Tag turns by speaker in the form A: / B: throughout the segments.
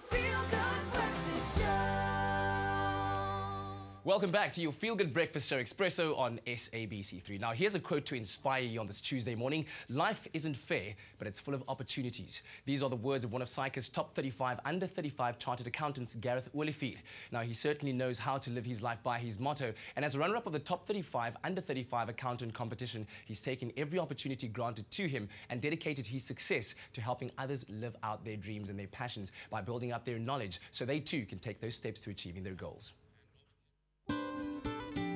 A: Feel Good Breakfast Show.
B: Welcome back to your Feel Good Breakfast Show, Expresso on SABC3. Now, here's a quote to inspire you on this Tuesday morning. Life isn't fair, but it's full of opportunities. These are the words of one of SAICA's top 35 under 35 chartered accountants, Gareth Olivier. Now, he certainly knows how to live his life by his motto. And as a runner-up of the top 35 under 35 accountant competition, he's taken every opportunity granted to him and dedicated his success to helping others live out their dreams and their passions by building up their knowledge so they too can take those steps to achieving their goals.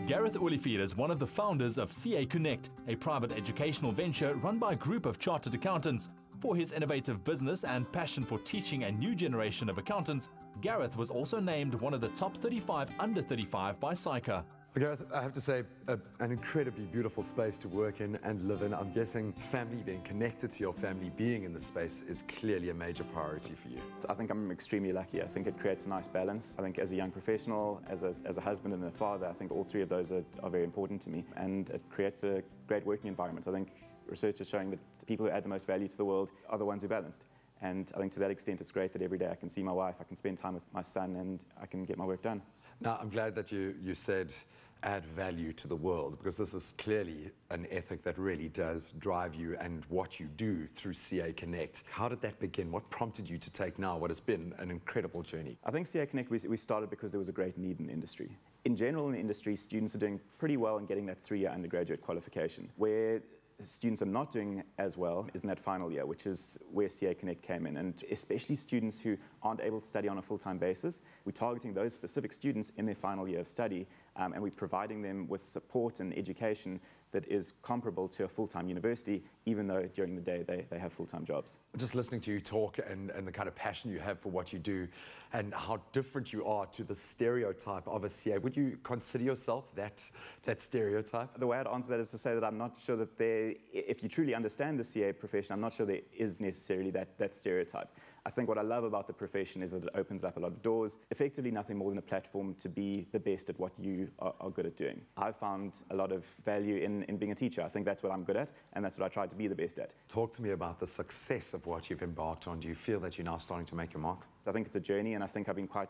C: Gareth Olivier is one of the founders of CA Connect, a private educational venture run by a group of chartered accountants. For his innovative business and passion for teaching a new generation of accountants, Gareth was also named one of the top 35 under 35 by SAICA.
D: Gareth, I have to say, an incredibly beautiful space to work in and live in. I'm guessing family, being connected to your family, being in the space is clearly a major priority for you.
E: I think I'm extremely lucky. I think it creates a nice balance. I think as a young professional, as a husband and a father, I think all three of those are very important to me. And it creates a great working environment. I think research is showing that people who add the most value to the world are the ones who are balanced. And I think to that extent, it's great that every day I can see my wife, I can spend time with my son, and I can get my work done.
D: Now, I'm glad that you said add value to the world, because this is clearly an ethic that really does drive you and what you do through CA Connect. How did that begin? What prompted you to take now what has been an incredible journey?
E: I think CA Connect, we started because there was a great need in the industry. In general, in the industry, students are doing pretty well in getting that 3-year undergraduate qualification. Where students are not doing as well is in that final year, which is where CA Connect came in. And especially students who aren't able to study on a full-time basis, we're targeting those specific students in their final year of study, and we're providing them with support and education that is comparable to a full-time university, even though during the day they have full-time jobs.
D: Just listening to you talk and the kind of passion you have for what you do and how different you are to the stereotype of a CA, would you consider yourself that stereotype?
E: The way I'd answer that is to say that I'm not sure that if you truly understand the CA profession, I'm not sure there is necessarily that stereotype. I think what I love about the profession is that it opens up a lot of doors, effectively nothing more than a platform to be the best at what you are good at doing. I've found a lot of value in being a teacher. I think that's what I'm good at, and that's what I try to be the best at.
D: Talk to me about the success of what you've embarked on. Do you feel that you're now starting to make your mark?
E: I think it's a journey, and I think I've been quite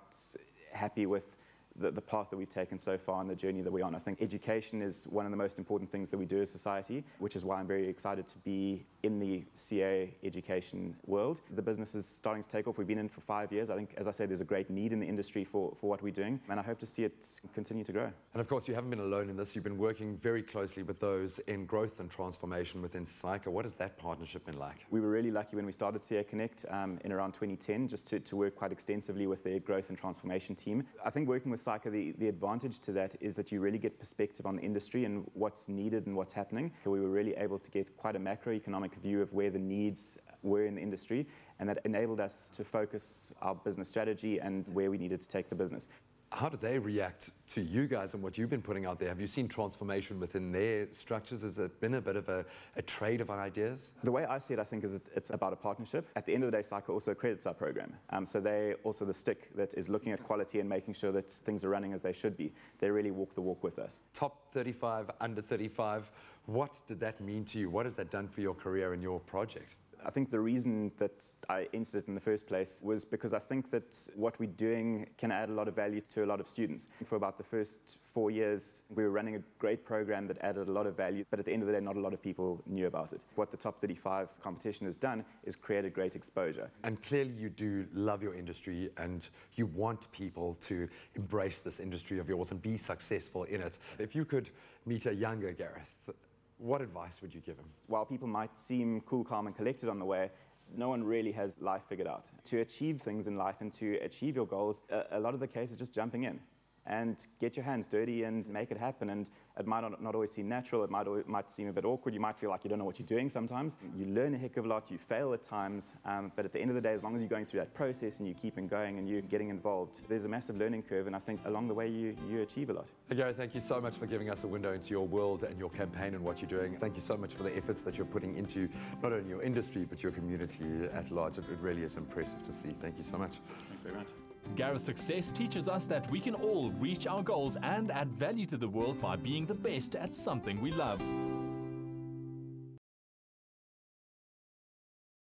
E: happy with the path that we've taken so far and the journey that we're on. I think education is one of the most important things that we do as society, which is why I'm very excited to be in the CA education world. The business is starting to take off. We've been in for 5 years. I think, as I said, there's a great need in the industry for what we're doing, and I hope to see it continue to grow.
D: And of course, you haven't been alone in this. You've been working very closely with those in growth and transformation within SAICA. What has that partnership been like?
E: We were really lucky when we started CA Connect in around 2010, just to work quite extensively with their growth and transformation team. I think working with SAICA, the advantage to that is that you really get perspective on the industry and what's needed and what's happening. So we were really able to get quite a macroeconomic view of where the needs were in the industry, and that enabled us to focus our business strategy and where we needed to take the business.
D: How do they react to you guys and what you've been putting out there? Have you seen transformation within their structures? Has it been a bit of a trade of ideas?
E: The way I see it, I think, is it's about a partnership. At the end of the day, SAICA also accredits our program. So they're also the stick that is looking at quality and making sure that things are running as they should be. They really walk the walk with us.
D: Top 35, under 35. What did that mean to you? What has that done for your career and your project?
E: I think the reason that I entered it in the first place was because I think that what we're doing can add a lot of value to a lot of students. For about the first 4 years, we were running a great program that added a lot of value, but at the end of the day, not a lot of people knew about it. What the Top 35 competition has done is created great exposure.
D: And clearly you do love your industry and you want people to embrace this industry of yours and be successful in it. If you could meet a younger Gareth, what advice would you give him?
E: While people might seem cool, calm and collected on the way, no one really has life figured out. To achieve things in life and to achieve your goals, a lot of the case is just jumping in and get your hands dirty and make it happen. And it might not always seem natural, it might seem a bit awkward, you might feel like you don't know what you're doing sometimes. You learn a heck of a lot, you fail at times, but at the end of the day, as long as you're going through that process and you keeping going and you're getting involved, there's a massive learning curve, and I think along the way you achieve a lot.
D: Hey Gary, thank you so much for giving us a window into your world and your campaign and what you're doing. Thank you so much for the efforts that you're putting into not only your industry, but your community at large. It really is impressive to see. Thank you so much.
E: Thanks very much.
C: Gareth's success teaches us that we can all reach our goals and add value to the world by being the best at something we love.